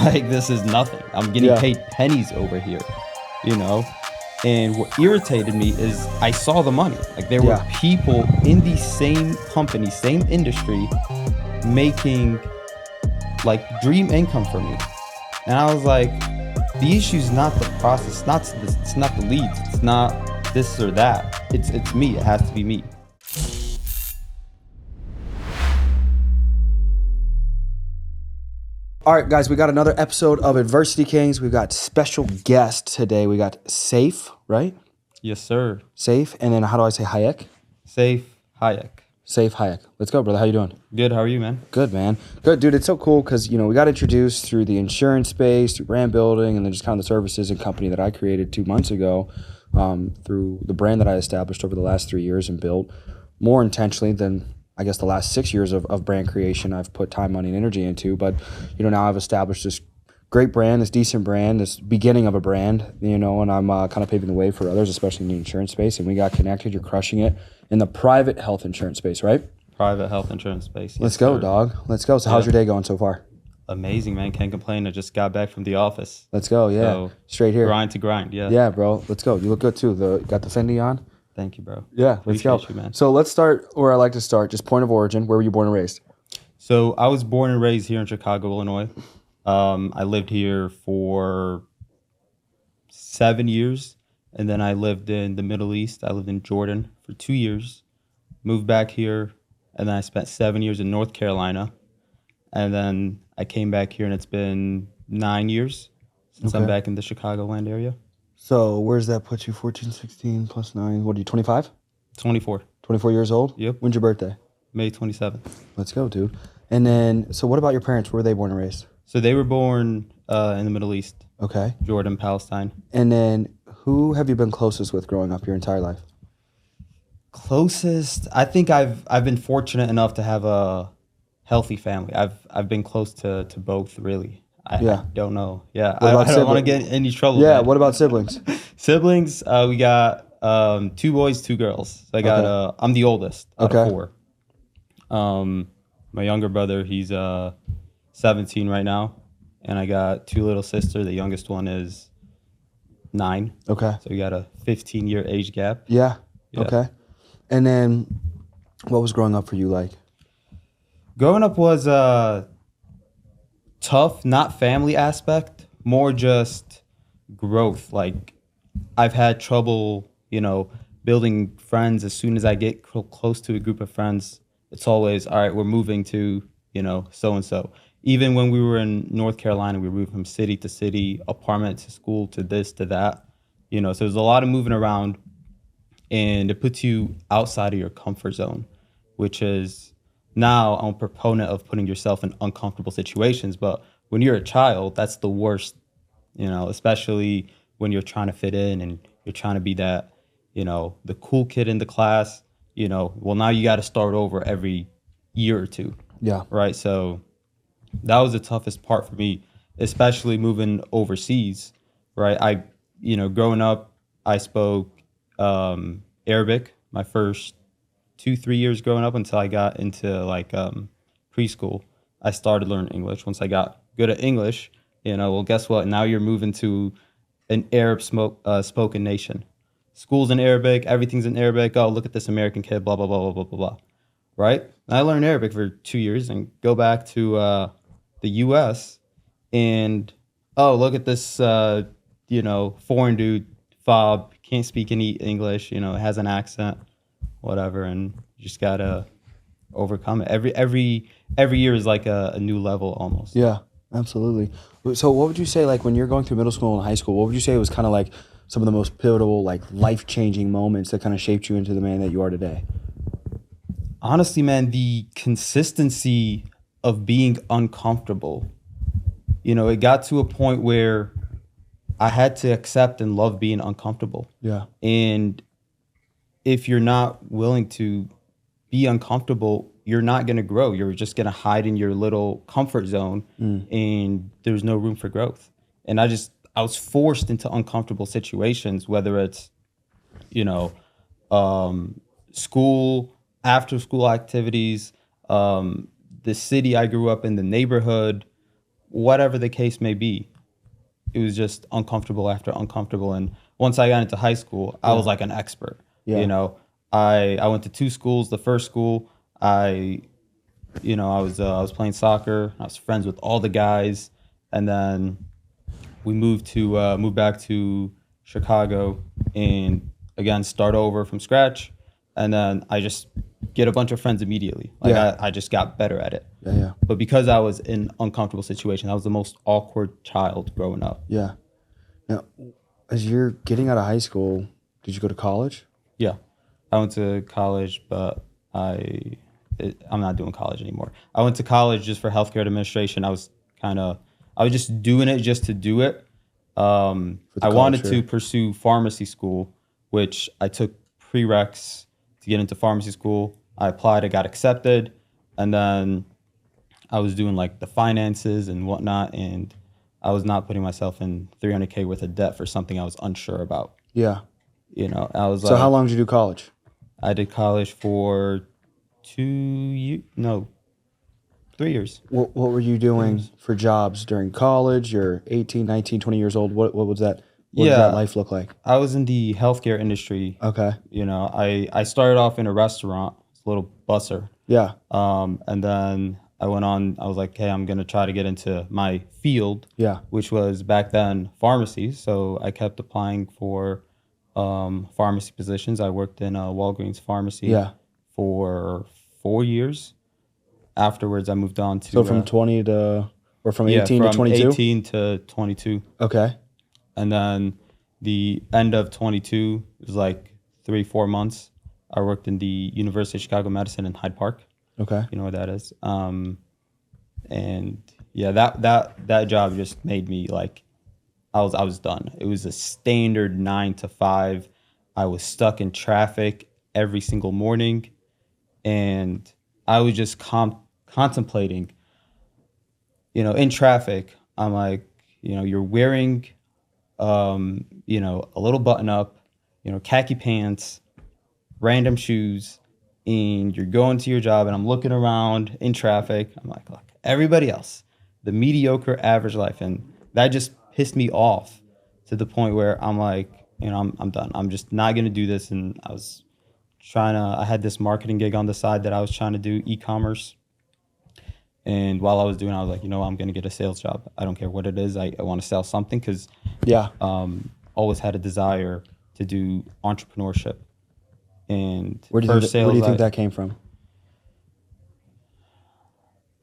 like, this is nothing. I'm getting paid pennies over here, you know? And what irritated me is I saw the money. Like, there were people in the same company, same industry, making like dream income for me. And I was like, the issue is not the process, it's not the leads, it's not this or that. It's me. It has to be me. All right, guys, we got another episode of Adversity Kings. We've got special guest today. We got Saif, right? Yes, sir. Saif, and then how do I say Hayek? Saif Hayek. Saif Hayek. Let's go, brother. How you doing? Good. How are you, man? Good, man. Good, dude. It's so cool because, you know, we got introduced through the insurance space, through brand building, and then just kind of the services and company that I created 2 months ago through the brand that I established over the last 3 years and built more intentionally than I guess the last 6 years of brand creation I've put time, money, and energy into. But, you know, now I've established this great brand, this decent brand, this beginning of a brand, you know, and I'm kind of paving the way for others, especially in the insurance space. And we got connected. You're crushing it in the private health insurance space, right? Private health insurance space. Let's go, dog. Let's go. So how's your day going so far? Amazing, man. Can't complain. I just got back from the office. Let's go. Yeah. So, straight here. Grind to grind. Yeah. Yeah, bro. Let's go. You look good too. Got the Fendi on? Thank you, bro. Yeah, let's go. You, man. So let's start where I like to start. Just point of origin. Where were you born and raised? So I was born and raised here in Chicago, Illinois. I lived here for 7 years, and then I lived in the Middle East. I lived in Jordan for 2 years, moved back here, and then I spent 7 years in North Carolina. And then I came back here, and it's been 9 years since I'm back in the Chicagoland area. So where's that put you? 14, 16 plus 9. What are you, 25? 24. 24 years old? Yep. When's your birthday? May 27th. Let's go, dude. And then, so what about your parents? Where were they born and raised? So they were born in the Middle East. Okay. Jordan, Palestine. And then who have you been closest with growing up your entire life? Closest, I think I've been fortunate enough to have a healthy family. I've been close to both, really. I don't know. Yeah, I don't want to get in any trouble. Yeah, man. What about siblings? Siblings, we got 2 boys, 2 girls. So I got I'm the oldest out of 4. My younger brother, he's 17 right now, and I got 2 little sisters. The youngest one is 9. Okay. So we got a 15-year age gap. Yeah. Okay. And then what was growing up for you like? Growing up was tough, not family aspect, more just growth. Like, I've had trouble, you know, building friends. As soon as I get close to a group of friends, it's always, all right, we're moving to, you know, so-and-so. Even when we were in North Carolina, we moved from city to city, apartment to school, to this, to that, you know, so there's a lot of moving around, and it puts you outside of your comfort zone, which is, now I'm a proponent of putting yourself in uncomfortable situations, but when you're a child, that's the worst, you know, especially when you're trying to fit in and you're trying to be that, you know, the cool kid in the class, you know, well, now you got to start over every year or 2. Yeah. Right. So that was the toughest part for me, especially moving overseas. Right. You know, growing up, I spoke Arabic my first 2-3 years growing up until I got into like preschool. I started learning English. Once I got good at English, you know, well, guess what? Now you're moving to an Arab spoken nation. School's in Arabic, everything's in Arabic. Oh, look at this American kid, blah, blah, blah, blah, blah, blah, blah. Right? And I learned Arabic for 2 years and go back to the U.S. and, oh, look at this, you know, foreign dude, fob, can't speak any English, you know, has an accent, whatever, and you just gotta overcome it. Every year is like a new level almost. Yeah, absolutely. So what would you say, like, when you're going through middle school and high school, what would you say was kind of like some of the most pivotal, like, life-changing moments that kind of shaped you into the man that you are today? Honestly, man, the consistency of being uncomfortable. You know, it got to a point where I had to accept and love being uncomfortable. Yeah. And if you're not willing to be uncomfortable, you're not going to grow. You're just going to hide in your little comfort zone, and there's no room for growth. And I was forced into uncomfortable situations, whether it's, you know, school, after school activities, the city I grew up in, the neighborhood, whatever the case may be, it was just uncomfortable after uncomfortable. And once I got into high school, I was like an expert. Yeah. You know, I went to 2 schools. The first school, I was playing soccer. I was friends with all the guys, and then we moved back to Chicago, and again start over from scratch. And then I just get a bunch of friends immediately. Like I just got better at it. Yeah. But because I was in uncomfortable situations, I was the most awkward child growing up. Yeah. Now, as you're getting out of high school, did you go to college? Yeah, I went to college, but I'm not doing college anymore. I went to college just for healthcare administration. I was just doing it just to do it. I wanted to pursue pharmacy school, which I took prereqs to get into pharmacy school. I applied, I got accepted, and then I was doing like the finances and whatnot, and I was not putting myself in $300K worth of debt for something I was unsure about. Yeah. You know, I was So like, how long did you do college? I did college for 3 years. What were you doing for jobs during college? You're 18, 19, 20 years old. What was that? What did that life look like? I was in the healthcare industry. Okay. You know, I started off in a restaurant, a little busser. Yeah. And then I went on, I was like, hey, I'm going to try to get into my field, which was back then pharmacy. So I kept applying for pharmacy positions. I worked in a Walgreens pharmacy for 4 years. Afterwards, I moved on to... So from 20 to... Or from 18 to 22? 18 to 22. Okay. And then the end of 22 was like 3-4 months. I worked in the University of Chicago Medicine in Hyde Park. Okay. You know what that is. And yeah, that job just made me like, I was done. It was a standard 9 to 5. I was stuck in traffic every single morning, and I was just contemplating, you know, in traffic. I'm like, you know, you're wearing, you know, a little button up, you know, khaki pants, random shoes, and you're going to your job, and I'm looking around in traffic. I'm like, look, everybody else, the mediocre average life, and that just pissed me off to the point where I'm like, you know, I'm done. I'm just not gonna do this. And I had this marketing gig on the side that I was trying to do, e-commerce. And while I was doing it, I was like, you know, I'm gonna get a sales job. I don't care what it is. I want to sell something, because always had a desire to do entrepreneurship. And where do you think that came from?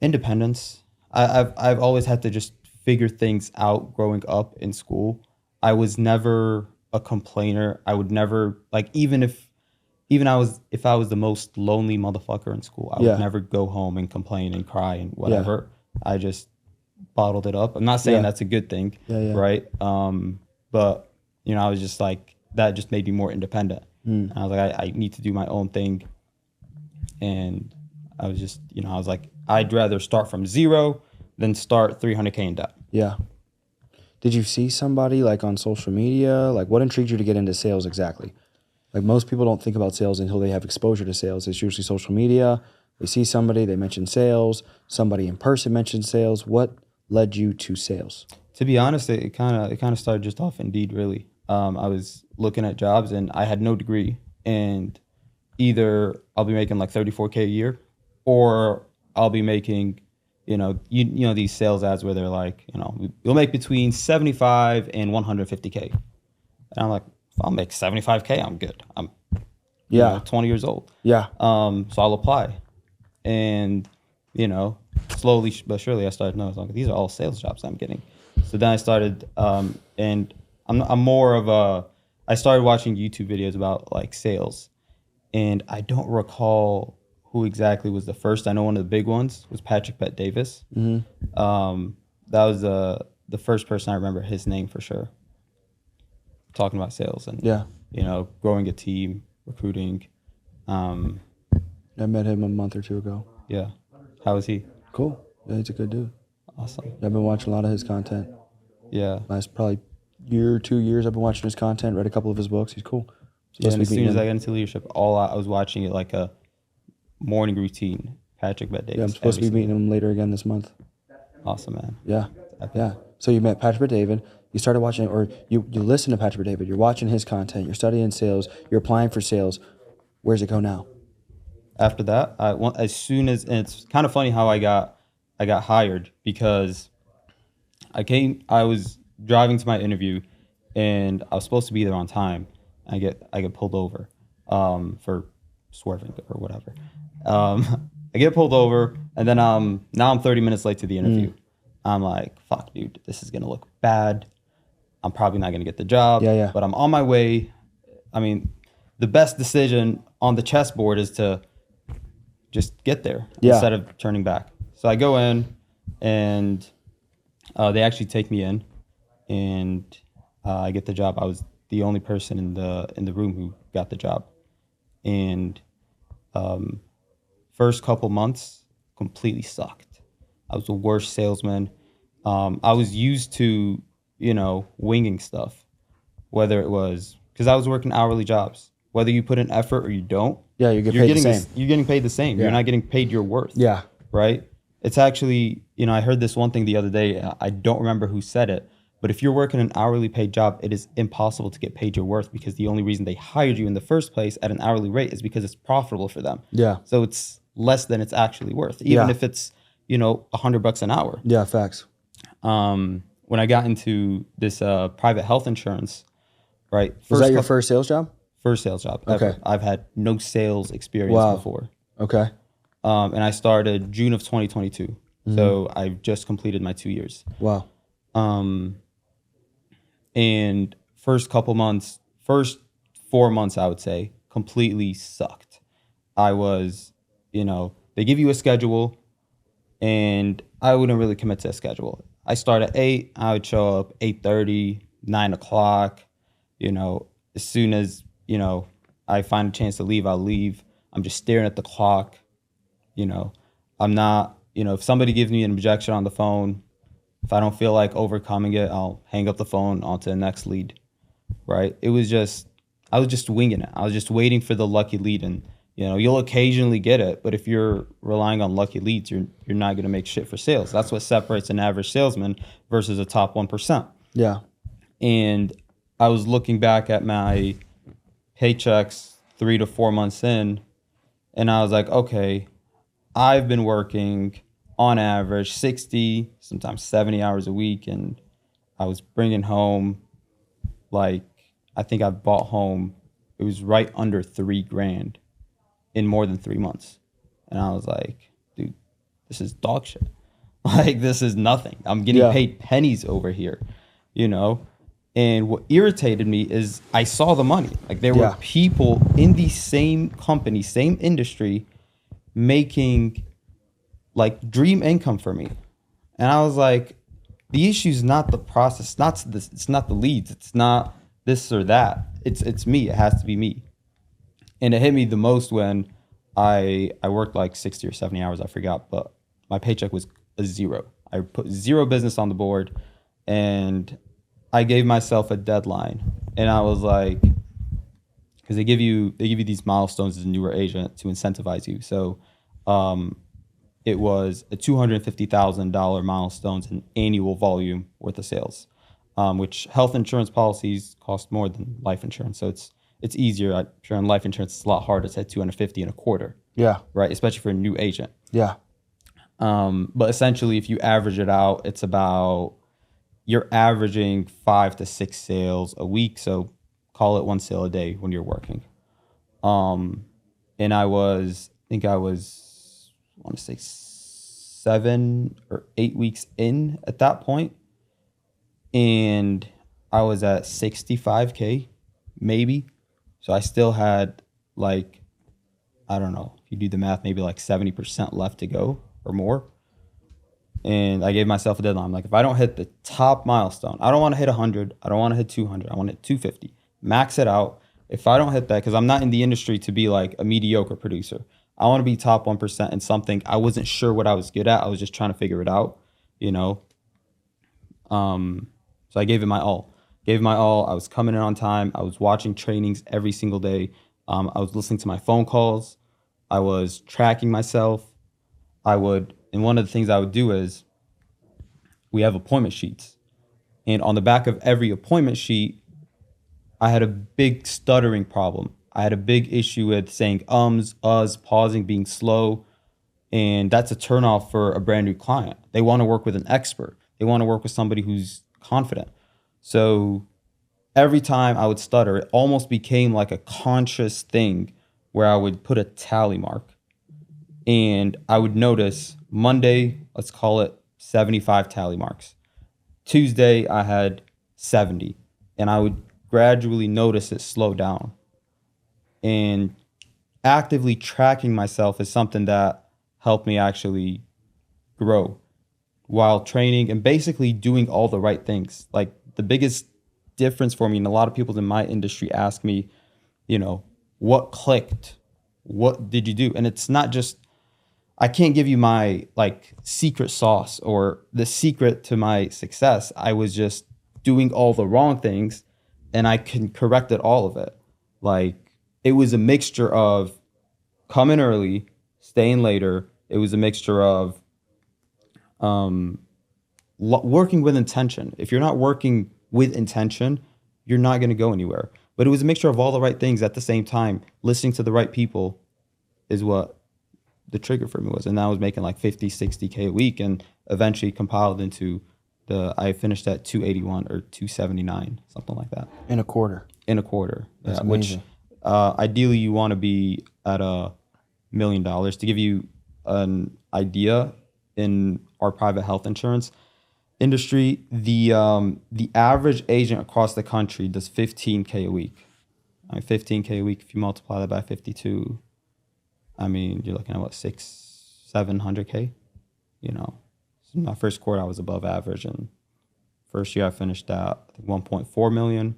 Independence. I've always had to just figure things out growing up in school. I was never a complainer. I would never, like, if I was the most lonely motherfucker in school, I would never go home and complain and cry and whatever. I just bottled it up. I'm not saying that's a good thing, right? But, you know, I was just like, that just made me more independent. And I was like, I need to do my own thing. And I was just, you know, I was like, I'd rather start from zero than start 300K in debt. Yeah. Did you see somebody like on social media? Like, what intrigued you to get into sales exactly? Like, most people don't think about sales until they have exposure to sales. It's usually social media. They see somebody, they mention sales. Somebody in person mentions sales. What led you to sales? To be honest, it kind of started just off Indeed, really. I was looking at jobs, and I had no degree, and either I'll be making like 34K a year, or I'll be making, you know, these sales ads where they're like, you know, you'll make between 75 and 150K. And I'm like, if I'll make 75K, I'm good. I'm 20 years old. Yeah. So I'll apply. And, you know, slowly but surely I started noticing, like, these are all sales jobs I'm getting. So then I started, and I'm more of I started watching YouTube videos about like sales, and I don't recall who exactly was the first. I know one of the big ones was Patrick Bet-Davis. Mm-hmm. That was the first person I remember his name for sure. Talking about sales and you know, growing a team, recruiting. I met him a month or two ago. Yeah. How is he? Cool. Yeah, he's a good dude. Awesome. I've been watching a lot of his content. Yeah. Last probably year, 2 years, I've been watching his content, read a couple of his books. He's cool. Yeah, and as soon as I got into leadership, I was watching it like a morning routine. Patrick Bet-Davis. Yeah, I'm supposed to be meeting him later again this month. Awesome, man. Yeah. epic. Yeah. So you met Patrick David. You started watching, or you listen to Patrick David. You're watching his content. You're studying sales. You're applying for sales. Where's it go now? After that, as soon as, and it's kind of funny how I got hired because I was driving to my interview, and I was supposed to be there on time. I get pulled over, for swerving or whatever. I get pulled over, and then now I'm 30 minutes late to the interview. I'm like, fuck, dude, this is gonna look bad. I'm probably not gonna get the job. Yeah, yeah. But I'm on my way. I mean, the best decision on the chessboard is to just get there instead of turning back. So I go in, and they actually take me in, and I get the job. I was the only person in the room who got the job, and first couple months completely sucked. I was the worst salesman. I was used to, winging stuff, whether it was because I was working hourly jobs. Whether you put in effort or you don't, Yeah, you get paid the same. You're getting paid the same. Yeah. You're not getting paid your worth. Yeah. Right? It's actually, I heard this one thing the other day. I don't remember who said it, but if you're working an hourly paid job, it is impossible to get paid your worth because the only reason they hired you in the first place at an hourly rate is because it's profitable for them. Yeah. So it's less than it's actually worth, even if it's, $100 an hour. Yeah, facts. When I got into this private health insurance, right? Was that your first sales job? First sales job Okay. ever. I've had no sales experience before. Okay. And I started June of 2022. So I've just completed my 2 years. Wow. And first 4 months, I would say, completely sucked. I was, they give you a schedule, and I wouldn't really commit to a schedule. I start at 8, I would show up 8:30, 9 o'clock. As soon as, I find a chance to leave, I'll leave. I'm just staring at the clock. I'm not, if somebody gives me an objection on the phone, if I don't feel like overcoming it, I'll hang up the phone onto the next lead, right? I was just winging it. I was just waiting for the lucky lead, and you'll occasionally get it, but if you're relying on lucky leads, you're not going to make shit for sales. That's what separates an average salesman versus a top 1%. Yeah. And I was looking back at my paychecks 3 to 4 months in, and I was like, okay, I've been working on average 60, sometimes 70 hours a week, and I was bringing home, like, I think I bought home, it was right under $3,000 in more than 3 months. And I was like, dude, this is dog shit. Like, this is nothing. I'm getting paid pennies over here, And what irritated me is I saw the money. Like, there were people in the same company, same industry, making like dream income for me. And I was like, the issue is not the process, it's not the leads, it's not this or that. It's me. It has to be me. And it hit me the most when I worked like 60 or 70 hours, I forgot, but my paycheck was a zero. I put zero business on the board, and I gave myself a deadline. And I was like, because they give you these milestones as a newer agent to incentivize you. So it was a $250,000 milestones in annual volume worth of sales, which health insurance policies cost more than life insurance. So it's easier. I'm sure in life insurance, it's a lot harder to hit 250 in a quarter. Yeah. Right. Especially for a new agent. Yeah. But essentially, if you average it out, it's about, you're averaging 5 to 6 sales a week. So call it 1 sale a day when you're working. And I want to say 7 or 8 weeks in at that point. And I was at 65K, maybe. So I still had, like, I don't know, if you do the math, maybe like 70% left to go or more. And I gave myself a deadline. I'm like, if I don't hit the top milestone, I don't want to hit 100. I don't want to hit 200. I want to hit 250. Max it out. If I don't hit that, because I'm not in the industry to be like a mediocre producer. I want to be top 1% in something. I wasn't sure what I was good at. I was just trying to figure it out, So I gave it my all. I was coming in on time. I was watching trainings every single day. I was listening to my phone calls. I was tracking myself. And one of the things I would do is we have appointment sheets. And on the back of every appointment sheet, I had a big stuttering problem. I had a big issue with saying ums, uhs, pausing, being slow. And that's a turnoff for a brand new client. They want to work with an expert. They want to work with somebody who's confident. So every time I would stutter, it almost became like a conscious thing where I would put a tally mark. And I would notice Monday, let's call it 75 tally marks. Tuesday, I had 70. And I would gradually notice it slow down. And actively tracking myself is something that helped me actually grow while training and basically doing all the right things. Like the biggest difference for me, and a lot of people in my industry ask me, what clicked? What did you do? And it's not just, I can't give you my like secret sauce or the secret to my success. I was just doing all the wrong things and I can correct all of it. Like it was a mixture of coming early, staying later. It was a mixture of working with intention. If you're not working with intention, you're not going to go anywhere. But it was a mixture of all the right things at the same time. Listening to the right people is what the trigger for me was. And I was making like 50, 60K a week and eventually compiled into I finished at 281 or 279, something like that. In a quarter. That's amazing. Which ideally you want to be at $1 million. To give you an idea, in our private health insurance industry, the average agent across the country does 15K a week. 15K a week, if you multiply that by 52, you're looking at what, 700K? So my first quarter I was above average, and first year I finished at 1.4 million.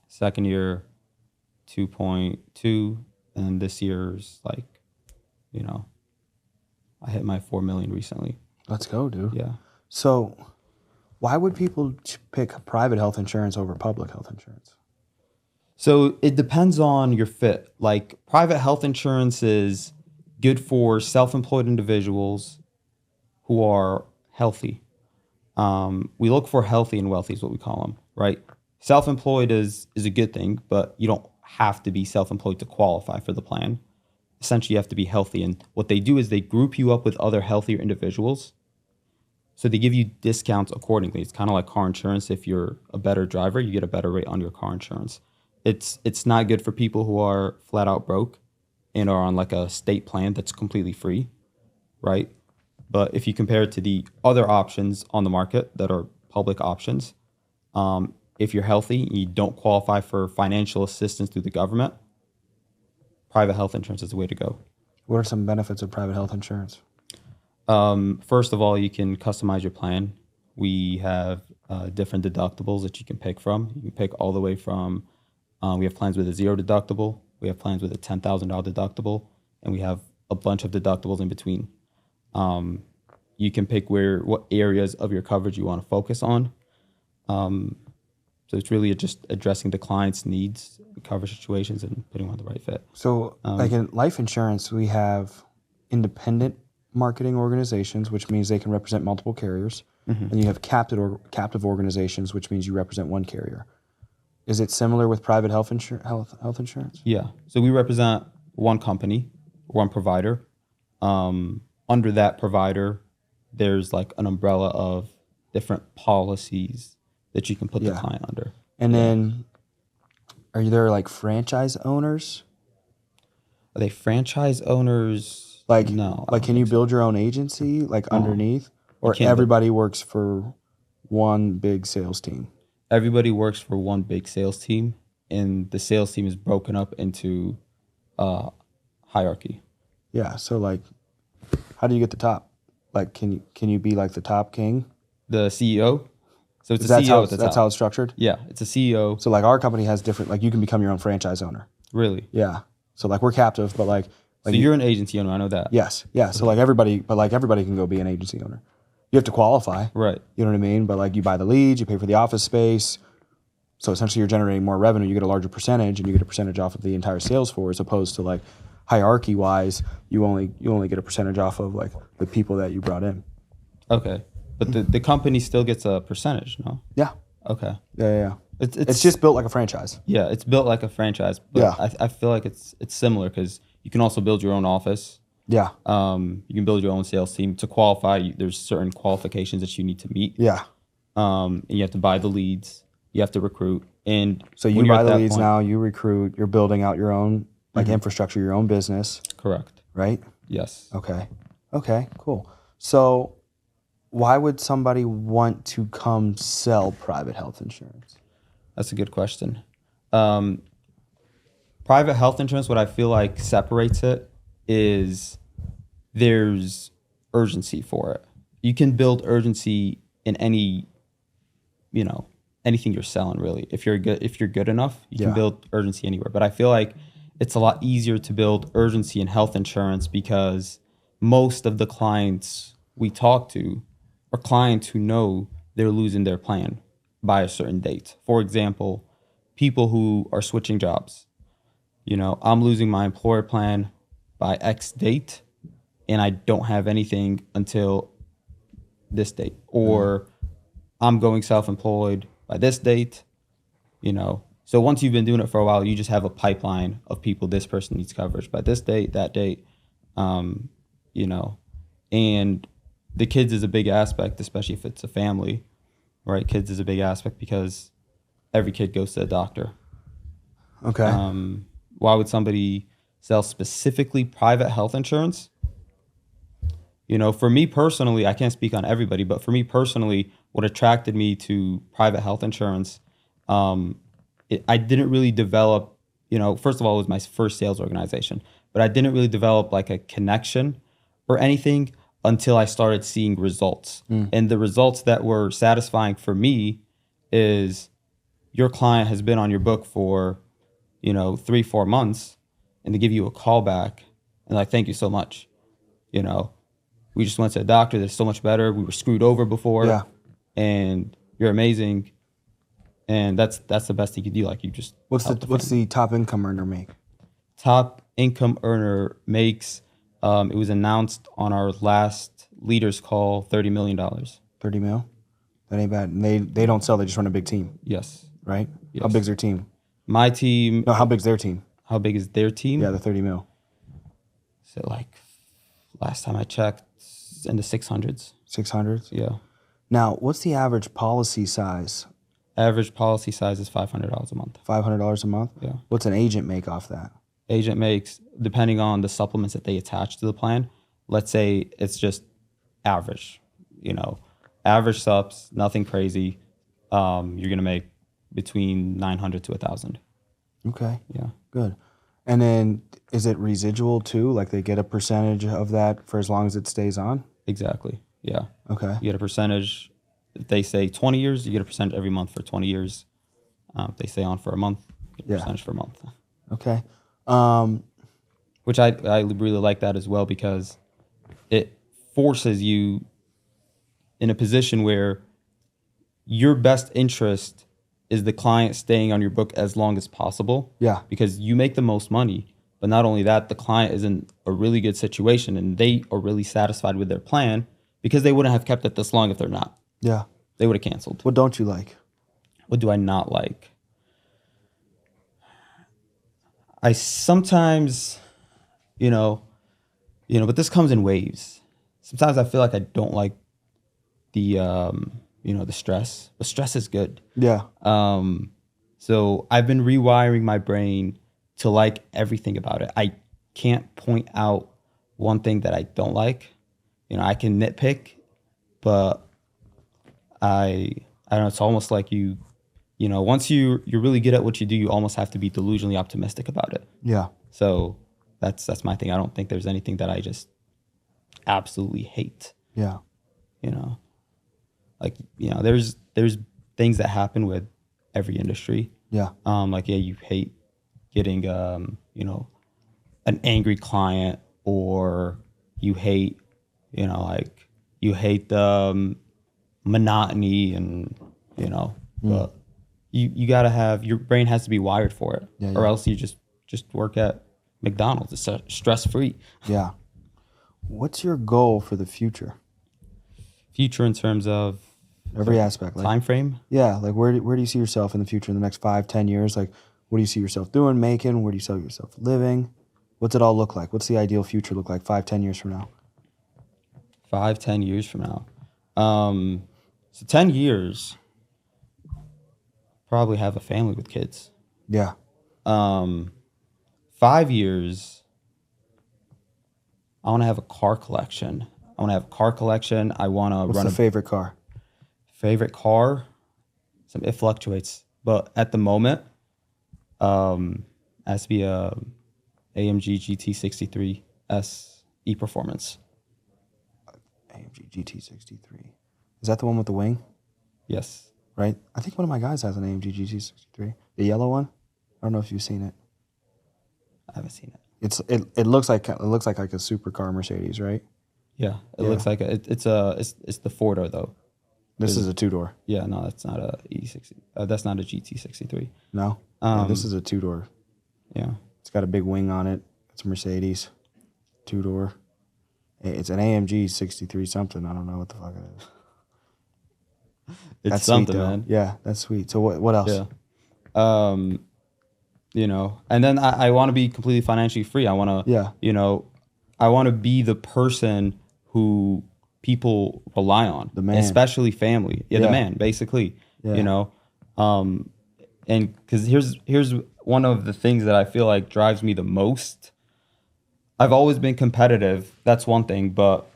Second year, 2.2, and this year's like, I hit my 4 million recently. Let's go, dude. Yeah. So why would people pick private health insurance over public health insurance? So it depends on your fit. Like private health insurance is good for self-employed individuals who are healthy. We look for healthy and wealthy is what we call them, right? Self-employed is a good thing, but you don't have to be self-employed to qualify for the plan. Essentially, you have to be healthy. And what they do is they group you up with other healthier individuals. So they give you discounts accordingly. It's kind of like car insurance. If you're a better driver, you get a better rate on your car insurance. It's not good for people who are flat out broke and are on like a state plan that's completely free, right? But if you compare it to the other options on the market that are public options, if you're healthy and you don't qualify for financial assistance through the government, private health insurance is the way to go. What are some benefits of private health insurance? First of all, you can customize your plan. We have different deductibles that you can pick from. You can pick all the way from, we have plans with a $0 deductible. We have plans with a $10,000 deductible, and we have a bunch of deductibles in between. You can pick what areas of your coverage you want to focus on. So it's really just addressing the client's needs, coverage situations, and putting them on the right fit. So like in life insurance, we have independent marketing organizations, which means they can represent multiple carriers. Mm-hmm. And you have captive organizations, which means you represent one carrier. Is it similar with private health insurance? Yeah. So we represent one company, one provider. Under that provider, there's like an umbrella of different policies that you can put the client under. And then are there like franchise owners? Are they franchise owners? Like, no. Like, can you build your own agency like underneath? Or everybody works for one big sales team? Everybody works for one big sales team, and the sales team is broken up into hierarchy. Yeah. So like, how do you get the top? Like, can you be like the top king? The CEO? So it's a that's CEO at the top. That's how it's structured? Yeah, it's a CEO. So like our company has different, like you can become your own franchise owner. Really? Yeah. So like we're captive, but like so you're an agency owner, I know that. Yes. Yeah. So like everybody can go be an agency owner. You have to qualify. Right. You know what I mean? But like you buy the leads, you pay for the office space. So essentially you're generating more revenue, you get a larger percentage, and you get a percentage off of the entire sales force, as opposed to like hierarchy wise, you only get a percentage off of like the people that you brought in. Okay. But the company still gets a percentage, no? Yeah. Okay. Yeah. It's just built like a franchise. Yeah, it's built like a franchise, but Yeah. I feel like it's similar because you can also build your own office. Yeah. You can build your own sales team. To qualify, there's certain qualifications that you need to meet. Yeah. And you have to buy the leads. You have to recruit. And So you buy the leads now, you recruit, you're building out your own infrastructure, your own business. Correct. Right? Yes. Okay, cool. So why would somebody want to come sell private health insurance? That's a good question. Private health insurance, what I feel like separates it is there's urgency for it. You can build urgency in any, anything you're selling really. If you're good enough, you can build urgency anywhere. But I feel like it's a lot easier to build urgency in health insurance because most of the clients we talk to are clients who know they're losing their plan by a certain date. For example, people who are switching jobs. I'm losing my employer plan by X date and I don't have anything until this date. Or I'm going self-employed by this date, So once you've been doing it for a while, you just have a pipeline of people. This person needs coverage by this date, that date, And the kids is a big aspect, especially if it's a family, right? Kids is a big aspect because every kid goes to the doctor. Okay. Why would somebody sell specifically private health insurance? For me personally, I can't speak on everybody, but for me personally, what attracted me to private health insurance, I didn't really develop, first of all, it was my first sales organization, but I didn't really develop like a connection or anything until I started seeing results. And the results that were satisfying for me is your client has been on your book for, 3-4 months, and they give you a call back and like, thank you so much. We just went to the doctor. That's so much better. We were screwed over before, and you're amazing. And that's the best you could do. Like you just what's the top income earner make? Top income earner makes. It was announced on our last leaders call, $30 million. 30 mil? That ain't bad. And they don't sell. They just run a big team. Yes. Right. Yes. How big's their team? My team. No. How big's their team? How big is their team? Yeah, the 30 mil. So like, last time I checked, in the 600s. 600s. Yeah. Now, what's the average policy size? Average policy size is $500 a month. $500 a month? Yeah. What's an agent make off that? Agent makes, depending on the supplements that they attach to the plan, let's say it's just average, average subs, nothing crazy. You're going to make between 900 to 1,000. Okay. Yeah. Good. And then is it residual too? Like they get a percentage of that for as long as it stays on? Exactly. Yeah. Okay. You get a percentage. If they say 20 years, you get a percentage every month for 20 years. If they stay on for a month, you get a percentage for a month. Okay. Which I really like that as well because it forces you in a position where your best interest is the client staying on your book as long as possible. Yeah. Because you make the most money. But not only that, the client is in a really good situation and they are really satisfied with their plan because they wouldn't have kept it this long if they're not. Yeah. They would have canceled. What don't you like? What do I not like? I sometimes, but this comes in waves. Sometimes I feel like I don't like the, the stress. But stress is good. Yeah. So I've been rewiring my brain to like everything about it. I can't point out one thing that I don't like. I can nitpick, but I don't know. It's almost like once you're really good at what you do, you almost have to be delusionally optimistic about it. Yeah. So that's my thing. I don't think there's anything that I just absolutely hate. Yeah. There's things that happen with every industry. Yeah. You hate getting an angry client, or you hate you hate the monotony, and but you gotta have, your brain has to be wired for it, or else you just work at McDonald's. It's stress free. Yeah. What's your goal for the future? Future in terms of Every aspect. Like, time frame. yeah, like where do you see yourself in the future in the next 5, 10 years? Like, what do you see yourself doing, making? Where do you see yourself living? What's it all look like? What's the ideal future look like 5, 10 years from now? 5, 10 years from now. So 10 years, probably have a family with kids. Yeah. 5 years, I want to have a car collection. I want to have a car collection. I want to What's run the a favorite car? favorite car. It fluctuates, but at the moment, has to be a AMG GT63 S E Performance. AMG GT63. Is that the one with the wing? Yes. Right? I think one of my guys has an AMG GT63. The yellow one? I don't know if you've seen it. I haven't seen it. It looks like a supercar Mercedes, right? Yeah, it looks like it's the four-door though. This is a 2-door. Yeah, no, that's not a E60. That's not a GT63. No? This is a 2-door. Yeah. It's got a big wing on it. It's a Mercedes. 2-door. It's an AMG 63 something. I don't know what the fuck it is. It's That's something, sweet, though. man. Yeah, that's sweet. So what else? Yeah. And then I want to be completely financially free. I want to, I want to be the person who people rely on. The man. Especially family. Yeah, Yeah. the man, basically. Yeah. And because here's one of the things that I feel like drives me the most. I've always been competitive. That's one thing, but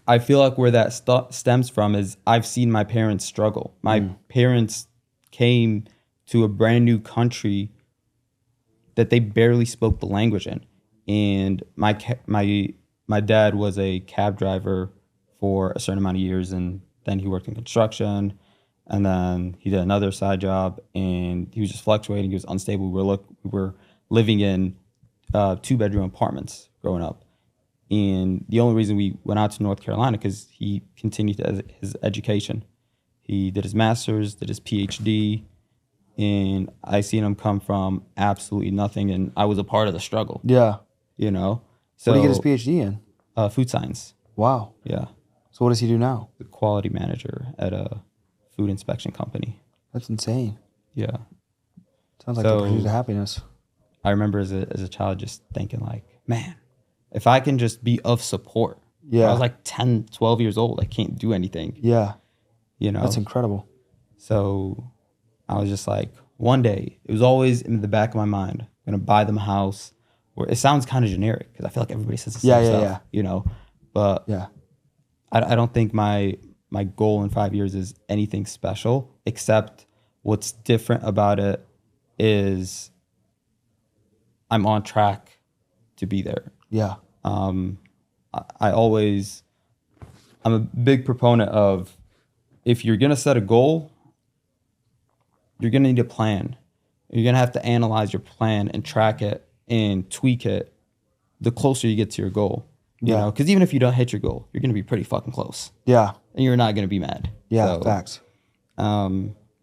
I feel like where that stems from is I've seen my parents struggle. My parents came to a brand new country that they barely spoke the language in, and my dad was a cab driver for a certain amount of years, and then he worked in construction, and then he did another side job, and he was just fluctuating. He was unstable. We were living in 2-bedroom apartments growing up. And the only reason we went out to North Carolina because he continued his education. He did his master's, did his PhD, and I seen him come from absolutely nothing, and I was a part of the struggle. Yeah. So What did he get his PhD in? Food science. Wow. Yeah. So what does he do now? The quality manager at a food inspection company. That's insane. Yeah. Sounds like the pursuit of happiness. I remember as a child just thinking like, man, if I can just be of support. Yeah. I was like 10, 12 years old. I can't do anything. Yeah. That's incredible. So I was just like, one day, it was always in the back of my mind, I'm going to buy them a house. Or it sounds kind of generic because I feel like everybody says the same stuff. But yeah. I don't think my goal in 5 years is anything special, except what's different about it is I'm on track to be there. Yeah. I'm a big proponent of if you're going to set a goal, you're going to need a plan. You're going to have to analyze your plan and track it and tweak it the closer you get to your goal. Because even if you don't hit your goal, you're going to be pretty fucking close. Yeah. And you're not going to be mad. Yeah, So, facts.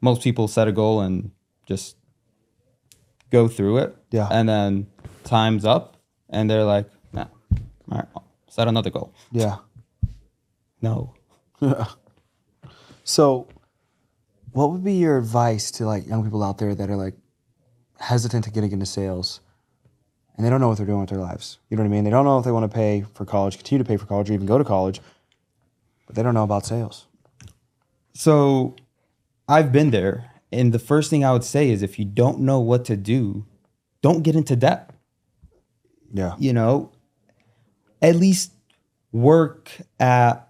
most people set a goal and just go through it. Yeah. And then time's up and they're like, nah, all right, I'll set another goal. Yeah. No. So what would be your advice to like young people out there that are like hesitant to getting into sales and they don't know what they're doing with their lives? You know what I mean? They don't know if they want to pay for college, continue to pay for college, or even go to college, but they don't know about sales. So I've been there. And the first thing I would say is if you don't know what to do, don't get into debt. Yeah. At least work at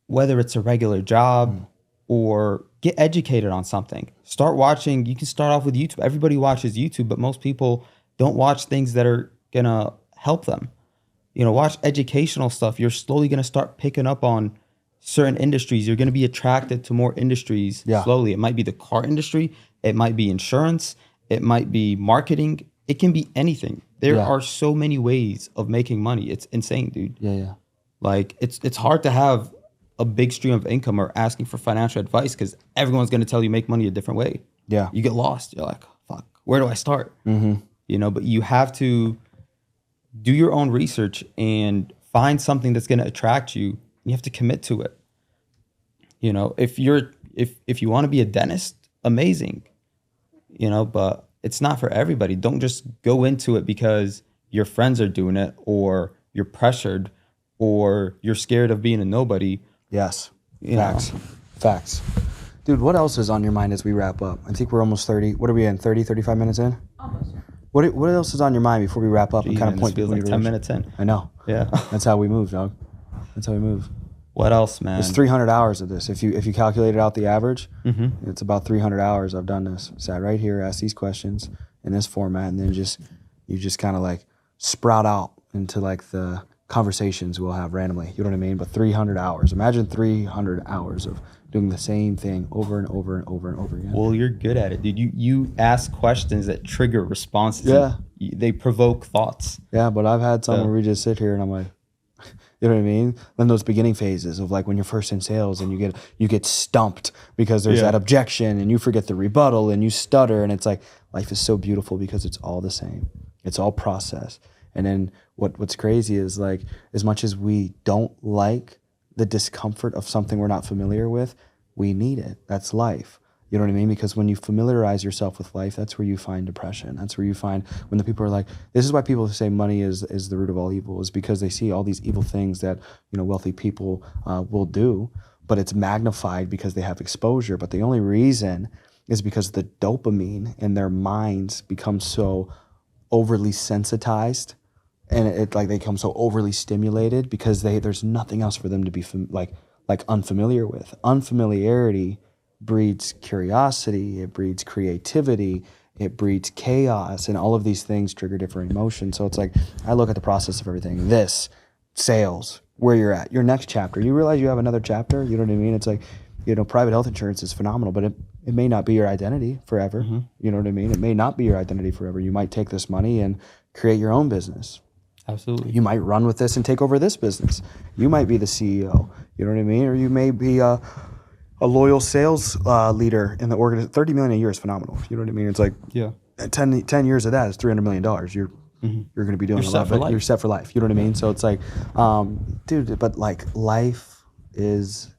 whether it's a regular job or get educated on something. Start watching. You can start off with YouTube. Everybody watches YouTube, but most people don't watch things that are going to help them. Watch educational stuff. You're slowly going to start picking up on certain industries. You're going to be attracted to more industries slowly. It might be the car industry. It might be insurance. It might be marketing. It can be anything. There are so many ways of making money. It's insane, dude. Yeah. Like it's hard to have a big stream of income or asking for financial advice because everyone's going to tell you make money a different way. Yeah. You get lost. You're like, fuck, where do I start? But you have to do your own research and find something that's going to attract you. You have to commit to it. You know, if you want to be a dentist, amazing. You know, but it's not for everybody. Don't just go into it because your friends are doing it, or you're pressured, or you're scared of being a nobody. Yes. You Facts. know. Facts. Dude, what else is on your mind as we wrap up? I think we're almost 30. What are we in? 30, 35 minutes in? Almost. What else is on your mind before we wrap up Gee, and kind man, of this point feels people like in 10 your minutes in. I know. Yeah. That's how we move, dog. That's how we move. What else, man? It's 300 hours of this. If you calculated out the average, Mm-hmm. it's about 300 hours I've done this. Sat right here, asked these questions in this format, and then you just kind of like sprout out into like the conversations we'll have randomly. You know what I mean? But 300 hours. Imagine 300 hours of doing the same thing over and over and over and over again. Well, you're good at it, dude. You ask questions that trigger responses. Yeah. They provoke thoughts. Yeah, but I've had some Yeah. where we just sit here and I'm like, you know what I mean? Then those beginning phases of like when you're first in sales and you get stumped because there's Yeah. that objection and you forget the rebuttal and you stutter, and it's like life is so beautiful because it's all the same. It's all process. And then what's crazy is like as much as we don't like the discomfort of something we're not familiar with, we need it. That's life. You know what I mean? Because when you familiarize yourself with life, that's where you find depression. That's where you find when the people are like, this is why people say money is the root of all evil, is because they see all these evil things that, you know, wealthy people will do, but it's magnified because they have exposure. But the only reason is because the dopamine in their minds becomes so overly sensitized, and it like they become so overly stimulated because there's nothing else for them to be like unfamiliar with. Unfamiliarity breeds curiosity, it breeds creativity, it breeds chaos, and all of these things trigger different emotions. So it's like I look at the process of everything. This, sales, where you're at, your next chapter. You realize you have another chapter. You know what I mean? It's like, you know, private health insurance is phenomenal, but it may not be your identity forever. Mm-hmm. You know what I mean? It may not be your identity forever. You might take this money and create your own business. Absolutely. You might run with this and take over this business. You might be the CEO. You know what I mean? Or you may be a loyal sales leader in the organization. $30 million a year is phenomenal. You know what I mean? It's like Yeah. 10 years of that is $300 million. You're going to be doing You're a set lot for of it. life. You're set for life. You know what I mean? So it's like, dude, but like life is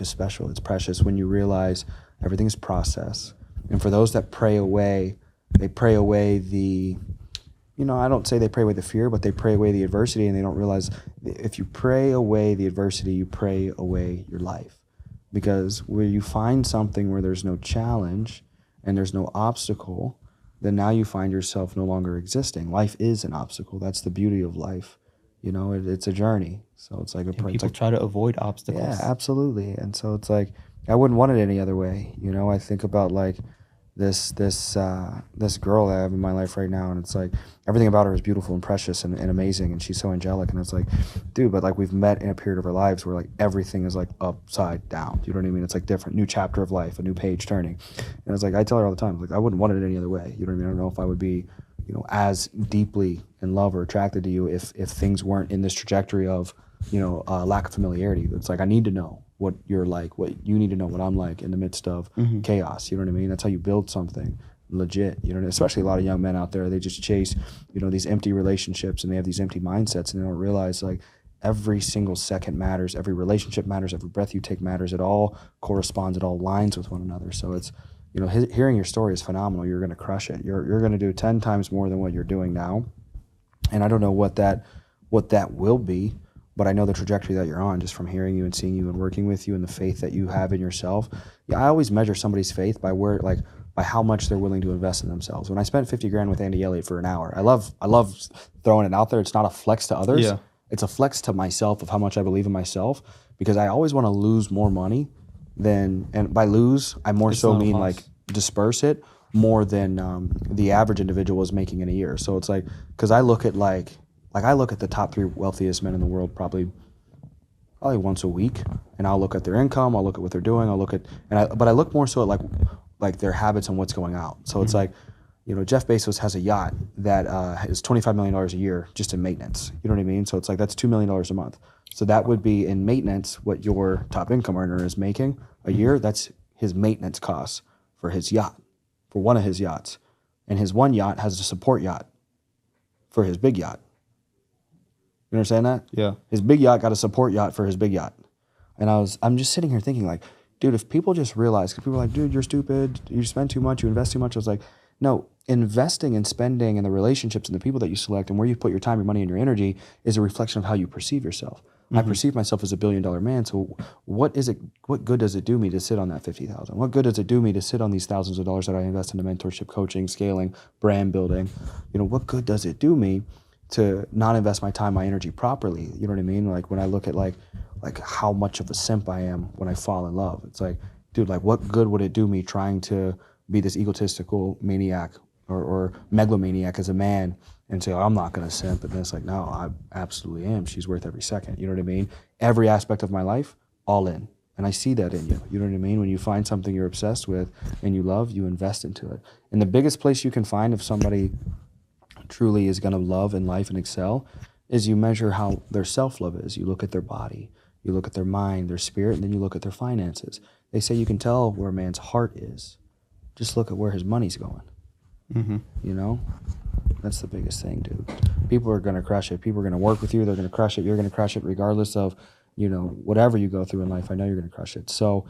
special. It's precious when you realize everything is process. And for those that pray away, they pray away the, you know, I don't say they pray away the fear, but they pray away the adversity, and they don't realize if you pray away the adversity, you pray away your life. Because where you find something where there's no challenge and there's no obstacle, then now you find yourself no longer existing. Life is an obstacle. That's the beauty of life. You know, it's a journey. So it's like a People try to avoid obstacles. yeah, absolutely. And so it's like I wouldn't want it any other way. You know, I think about like this girl that I have in my life right now, and it's like everything about her is beautiful and precious and amazing, and she's so angelic. And it's like, dude, but like we've met in a period of our lives where like everything is like upside down. You know what I mean? It's like different, new chapter of life, a new page turning. And it's like I tell her all the time, like I wouldn't want it any other way. You know what I mean? I don't know if I would be, you know, as deeply in love or attracted to you if things weren't in this trajectory of, you know, lack of familiarity. It's like I need to know what you're like, what you need to know what I'm like in the midst of chaos. You know what I mean? That's how you build something legit. You know, especially a lot of young men out there, they just chase, you know, these empty relationships, and they have these empty mindsets, and they don't realize like every single second matters, every relationship matters, every breath you take matters. It all corresponds, it all aligns with one another. So it's, you know, hearing your story is phenomenal. You're going to crush it. You're going to do 10 times more than what you're doing now. And I don't know what that will be, but I know the trajectory that you're on just from hearing you and seeing you and working with you and the faith that you have in yourself. Yeah, I always measure somebody's faith by by how much they're willing to invest in themselves. When I spent 50 grand with Andy Elliott for an hour, I love throwing it out there. It's not a flex to others. Yeah. It's a flex to myself of how much I believe in myself, because I always want to lose more money than, and by lose, I more It's so not a mean loss. like disperse it more than the average individual is making in a year. So it's like, because I look at I look at the top 3 wealthiest men in the world probably once a week, and I'll look at their income, I'll look at what they're doing, but I look more so at like their habits and what's going out. So it's like, you know, Jeff Bezos has a yacht that is $25 million a year just in maintenance. You know what I mean? So it's like that's $2 million a month. So that would be in maintenance what your top income earner is making a year. That's his maintenance costs for his yacht, for one of his yachts. And his one yacht has a support yacht for his big yacht. You understand that? Yeah. His big yacht got a support yacht for his big yacht. And I'm just sitting here thinking like, dude, if people just realize, because people are like, dude, you're stupid, you spend too much, you invest too much. I was like, no, investing and spending and the relationships and the people that you select and where you put your time, your money, and your energy is a reflection of how you perceive yourself. I perceive myself as $1 billion man. So what good does it do me to sit on that 50,000? What good does it do me to sit on these thousands of dollars that I invest into mentorship, coaching, scaling, brand building? What good does it do me to not invest my time, my energy properly? You know what I mean? Like when I look at like how much of a simp I am when I fall in love. It's like, dude, like what good would it do me trying to be this egotistical maniac or megalomaniac as a man and say, oh, I'm not going to simp. And then it's like, no, I absolutely am. She's worth every second. You know what I mean? Every aspect of my life, all in. And I see that in you. You know what I mean? When you find something you're obsessed with and you love, you invest into it. And the biggest place you can find if somebody truly is going to love in life and excel is you measure how their self-love is. You look at their body, you look at their mind, their spirit, and then you look at their finances. They say you can tell where a man's heart is. Just look at where his money's going. You know? That's the biggest thing, dude. People are going to crush it. People are going to work with you. They're going to crush it. You're going to crush it regardless of, whatever you go through in life. I know you're going to crush it. So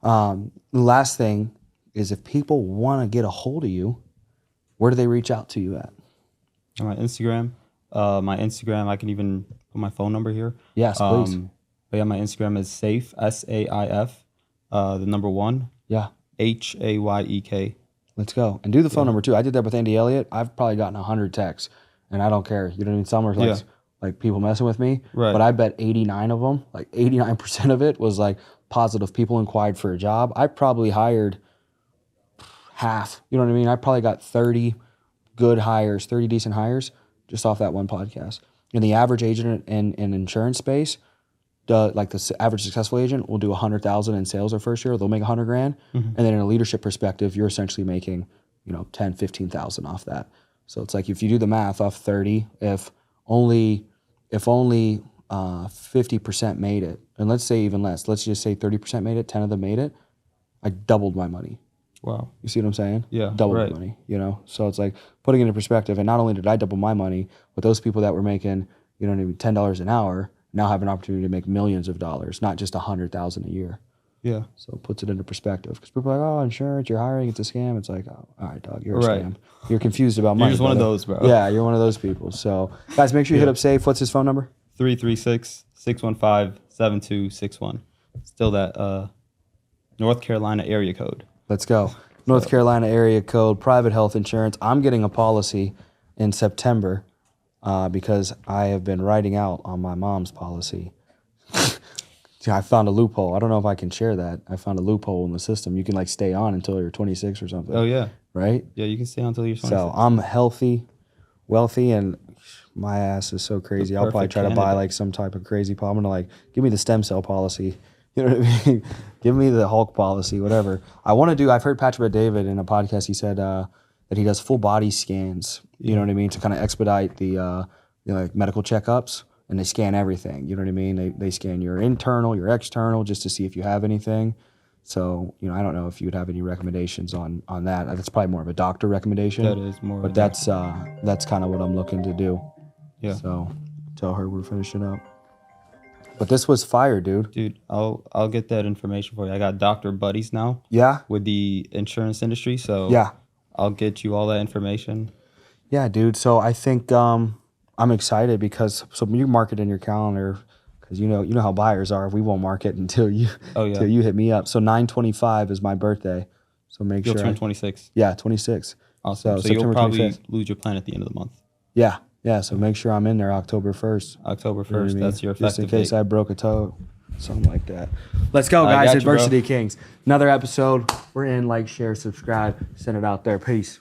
the last thing is if people want to get a hold of you, where do they reach out to you at? On my Instagram. I can even put my phone number here. Yes, please. But yeah, my Instagram is Saif, Saif, the number 1. Yeah. Hayek. Let's go. And do the phone number too. I did that with Andy Elliott. I've probably gotten 100 texts and I don't care. You know what I mean? Some are like people messing with me. Right. But I bet 89 of them, like 89% of it was like positive. People inquired for a job. I probably hired half. You know what I mean? I probably got 30 good hires, 30 decent hires just off that one podcast. And the average agent in insurance space, the average successful agent will do 100,000 in sales their first year. They'll make 100 grand. And then in a leadership perspective, you're essentially making, 10, 15,000 off that. So it's like, if you do the math off 30, if only 50% made it, and let's say even less, let's just say 30% made it, 10 of them made it, I doubled my money. Wow. You see what I'm saying? Yeah. Doubled my money, So it's like putting it into perspective. And not only did I double my money, but those people that were making, $10 an hour now have an opportunity to make millions of dollars, not just 100,000 a year. Yeah. So it puts it into perspective. Because people are like, oh, insurance, you're hiring, it's a scam. It's like, oh, all right, dog, you're a scam. You're confused about money. You're just one of those, bro. Yeah, you're one of those people. So, guys, make sure you hit up Saif. What's his phone number? 336-615-7261. Still that North Carolina area code. Let's go. North Carolina area code, private health insurance. I'm getting a policy in September because I have been writing out on my mom's policy. I found a loophole. I don't know if I can share that. I found a loophole in the system. You can stay on until you're 26 or something. Oh, yeah. Right? Yeah, you can stay on until you're 26. So I'm healthy, wealthy, and my ass is so crazy. I'll probably try to buy some type of crazy policy. I'm going to give me the stem cell policy. You know what I mean? Give me the Hulk policy, whatever. I've heard Patrick David in a podcast, he said that he does full body scans, you know what I mean, to kind of expedite the medical checkups. And they scan everything, you know what I mean? They scan your internal, your external, just to see if you have anything. So, I don't know if you would have any recommendations on that. That's probably more of a doctor recommendation. That is more. But that's kind of what I'm looking to do. Yeah. So tell her we're finishing up. But this was fire, dude. Dude, I'll get that information for you. I got doctor buddies now. Yeah. With the insurance industry, so yeah, I'll get you all that information. Yeah, dude. So I think I'm excited because you mark it in your calendar because you know how buyers are. We won't mark it until you hit me up. So 9/25 is my birthday. So You'll turn 26. Yeah, 26. Awesome. So you'll probably 25th. Lose your plan at the end of the month. Yeah. Yeah, so make sure I'm in there October 1st. October 1st, that's your effective Just in case date. I broke a toe, something like that. Let's go, guys. Adversity Kings. Another episode. We're in. Like, share, subscribe. Send it out there. Peace.